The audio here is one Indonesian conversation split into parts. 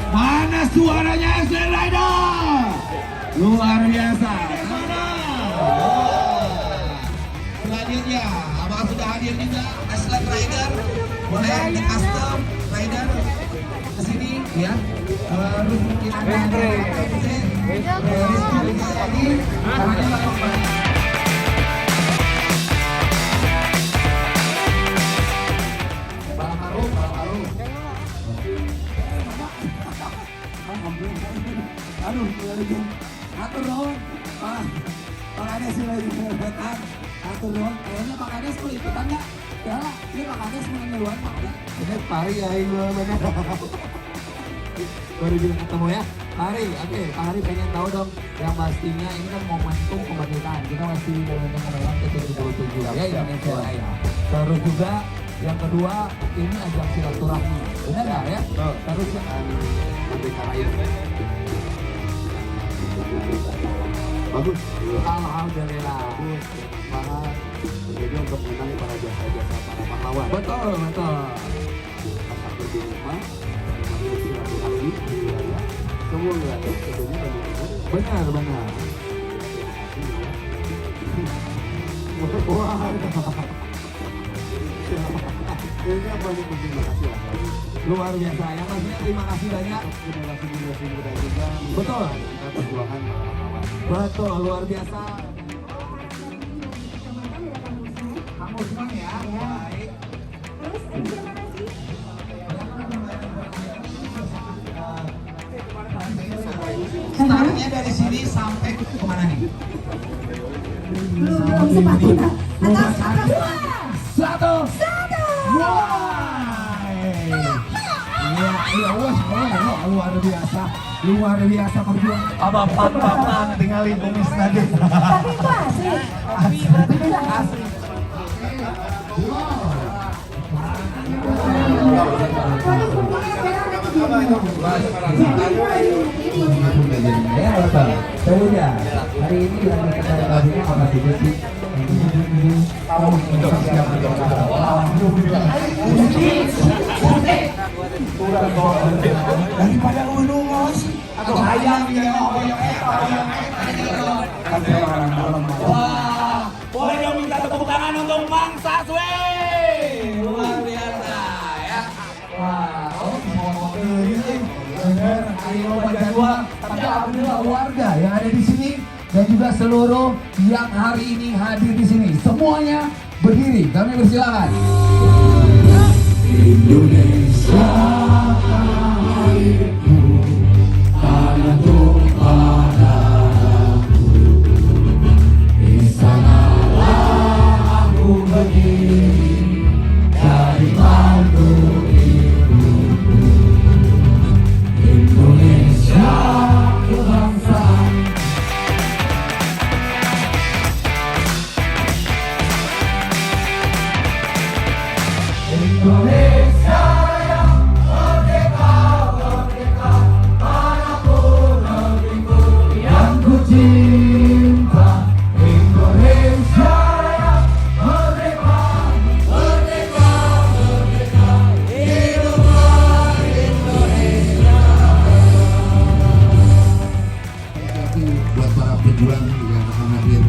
Mana suaranya Aslan Rider? Luar biasa. Mana? Selanjutnya, apakah sudah hadir juga Aslan Rider? Boleh di custom Rider ke sini ya. Terus mungkin ada aduh, atur dong, Pak Kades lagi berbetan, atur dong. Kayaknya Pak Kades mau ikutan nggak? Ya lah, ini Pak Kades mau ngeluarin Pak Kades. Ini pari ya, ini benar. Baru juga ketemu ya, Hari. Oke, Pak Hari pengen tahu dong, yang pastinya ini kan momentum kemerdekaan. Kita masih dalam kemerdekaan ke-77 ya Indonesia Raya. Terus juga yang kedua, ini ajang silaturahmi, benar nggak ya? Terus yang Merdeka Raya. Bagus, alhamdulillah. Bagus, semangat. Jadi untuk mengenang para jasa-jasa para pahlawan. Betul, betul. Masak di rumah, mengambil silaturahmi di wilayah. Semua wilayah tentunya benar, benar. Wah, ini banyak terima kasih. Luar biasa ya, maksudnya terima kasih banyak. Terima kasih juga. Betul. Kita perjuangan. Betul, luar biasa. Kamu senang ya? Baik. Startnya dari sini sampai kemana nih? Belum sepatu. Atas. Satu. Iya, luar biasa perjuangan. Abang tinggalin kumis tadi. Tapi itu asli. Asli. Ya, betul. Sebenarnya hari ini lagi kita lakukan apa sih sih? Daripada menungos atau hayang dia wah, boleh dong minta tepuk tangan untuk Mang Saswe. Luar biasa ya. Wah, bener, ayo Jadwal. Tapi alhamdulillah warga yang ada di sini dan juga seluruh yang hari ini hadir di sini semuanya berdiri. Kami persilakan. Indonesia airku, tanah tumpah darahku, di sanalah aku berdiri dari mantu ibuku. Indonesia kebangsaan. Indonesia yang merdeka, manapun negeriku yang ku cinta. Indonesia yang merdeka, hiduplah Indonesia. Itu buat para pejuang yang akan hadir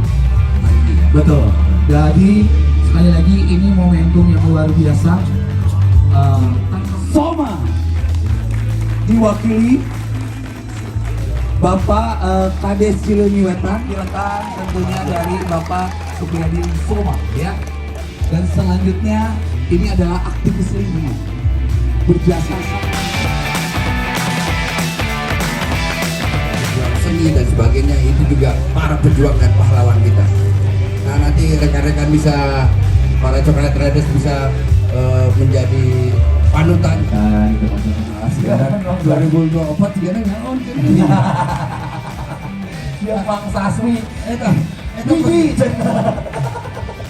hari ini ya. Betul. Jadi sekali lagi ini momentum yang luar biasa. Soma diwakili Bapak Kades Cileunyi Wetan, tentunya dari Bapak Supriyadi Soma ya. Dan selanjutnya ini adalah aktivis lingkungan berjasa seni dan sebagainya, itu juga para pejuang dan pahlawan kita. Nah, nanti rekan-rekan bisa, para Coklat Riders bisa menjadi panutan. Nah, itu sekarang 2024 sekarang naon ya Bang Sasmi eta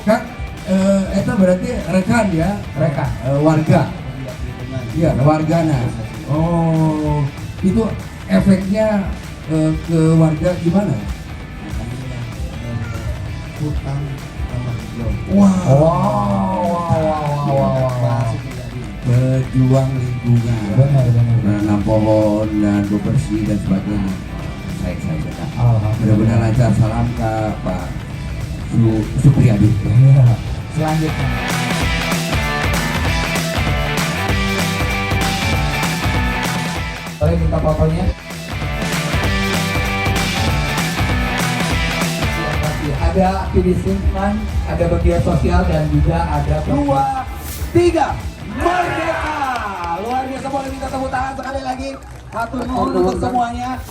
Kak, itu berarti rekan ya, rekan warga. Iya, wargana. Oh, itu efeknya ke warga gimana? Hutan ramah hijau. Wow. pejuang lingkungan, menanam pohon dan bebersih dan sebagainya. Saya kata. Benar-benar lancar. Salam ke Pak Supriyadi. Selanjutnya. Boleh minta fotonya? Ada aktivis lingkungan, ada bagian sosial dan juga ada 2, 3, merdeka! Luar biasa, boleh minta tepuk tangan sekali lagi. Hatur nuhun untuk semuanya.